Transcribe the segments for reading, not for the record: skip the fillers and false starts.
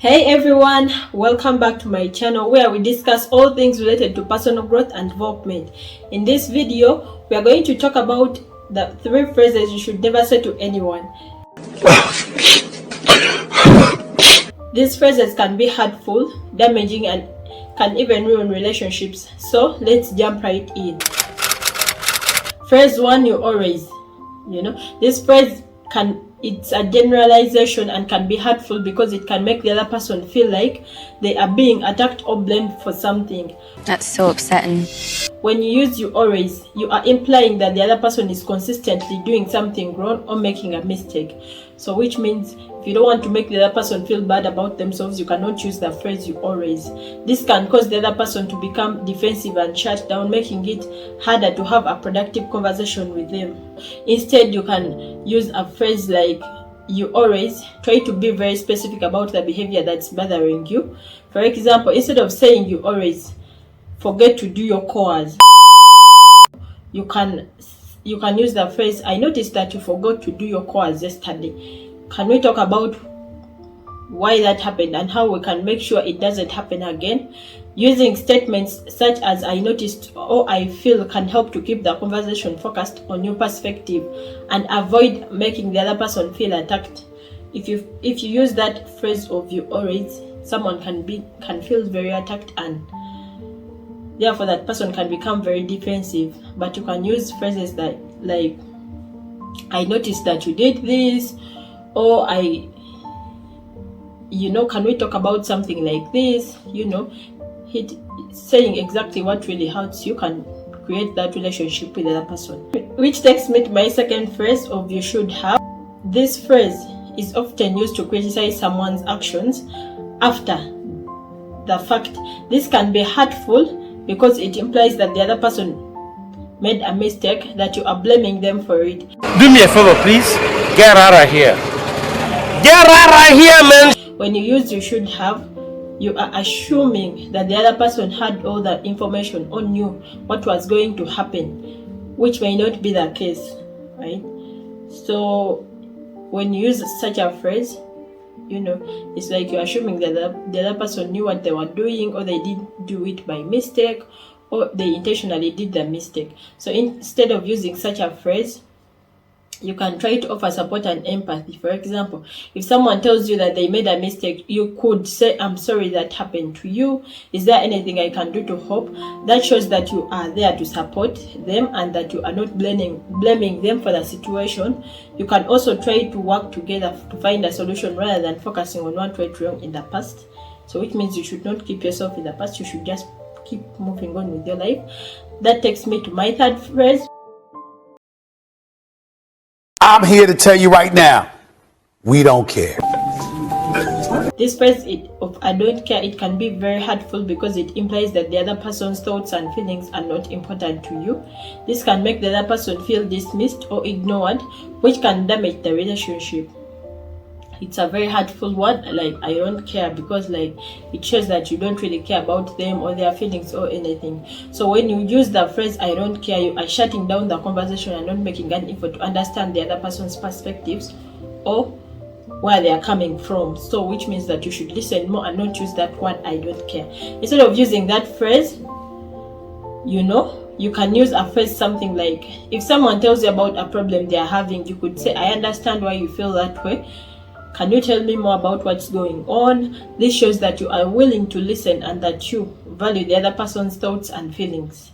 Hey everyone, welcome back to my channel where we discuss all things related to personal growth and development. In this video, we are going to talk about the 3 phrases you should never say to anyone. These phrases can be hurtful, damaging, and can even ruin relationships. So let's jump right in. Phrase 1, you always. This phrase it's a generalization and can be hurtful because it can make the other person feel like they are being attacked or blamed for something. That's so upsetting. When you use you always, you are implying that the other person is consistently doing something wrong or making a mistake. So which means if you don't want to make the other person feel bad about themselves, you cannot use the phrase you always. This can cause the other person to become defensive and shut down, making it harder to have a productive conversation with them. Instead, you can use a phrase like you always. Try to be very specific about the behavior that's bothering you. For example, instead of saying you always forget to do your chores, you can use the phrase, I noticed that you forgot to do your chores yesterday. Can we talk about why that happened and how we can make sure it doesn't happen again? Using statements such as I noticed or I feel can help to keep the conversation focused on your perspective and avoid making the other person feel attacked. If you use that phrase of you always, someone can feel very attacked and therefore that person can become very defensive. But you can use phrases like I noticed that you did this, or can we talk about something like this? Saying exactly what really hurts you can create that relationship with the other person. Which takes me to my second phrase of you should have. This phrase is often used to criticize someone's actions after the fact. This can be hurtful because it implies that the other person made a mistake, that you are blaming them for it. Do me a favor, please. Get out of here. Get out of here, man. When you use you should have, you are assuming that the other person had all the information or knew what was going to happen, which may not be the case, right? So when you use such a phrase, it's like you're assuming that the other person knew what they were doing, or they didn't do it by mistake, or they intentionally did the mistake. So instead of using such a phrase, you can try to offer support and empathy. For example, if someone tells you that they made a mistake, you could say, I'm sorry that happened to you. Is there anything I can do to help? That shows that you are there to support them and that you are not blaming them for the situation. You can also try to work together to find a solution rather than focusing on what went wrong in the past. So which means you should not keep yourself in the past. You should just keep moving on with your life. That takes me to my third phrase. I'm here to tell you right now, we don't care. This phrase of I don't care, it can be very hurtful because it implies that the other person's thoughts and feelings are not important to you. This can make the other person feel dismissed or ignored, which can damage the relationship. It's a very hurtful word, like I don't care, because it shows that you don't really care about them or their feelings or anything. So when you use the phrase I don't care, you are shutting down the conversation and not making an effort to understand the other person's perspectives or where they are coming from. So which means that you should listen more and not use that word I don't care. Instead of using that phrase, you can use a phrase something like, if someone tells you about a problem they are having, you could say, I understand why you feel that way. Can you tell me more about what's going on? This shows that you are willing to listen and that you value the other person's thoughts and feelings,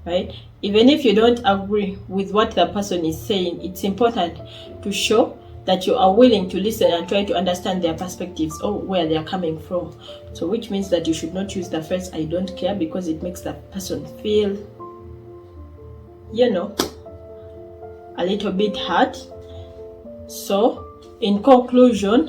right? Even if you don't agree with what the person is saying, it's important to show that you are willing to listen and try to understand their perspectives or where they are coming from. So which means that you should not use the phrase I don't care because it makes the person feel, a little bit hurt. So in conclusion,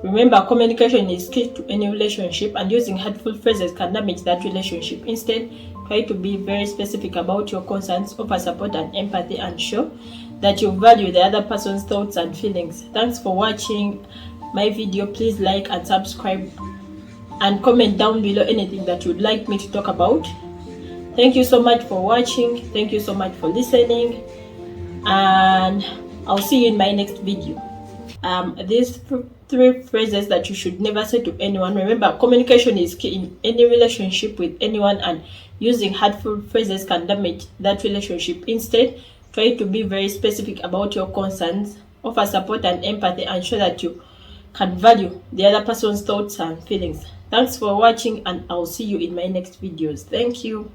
remember, communication is key to any relationship, and using hurtful phrases can damage that relationship. Instead, try to be very specific about your concerns, offer support and empathy, and show that you value the other person's thoughts and feelings. Thanks for watching my video. Please like and subscribe and comment down below anything that you'd like me to talk about. Thank you so much for watching. Thank you so much for listening, and I'll see you in my next video. These 3 phrases that you should never say to anyone. Remember, communication is key in any relationship with anyone, and using hurtful phrases can damage that relationship. Instead, try to be very specific about your concerns, offer support and empathy, and show that you can value the other person's thoughts and feelings. Thanks for watching, and I'll see you in my next videos. Thank you.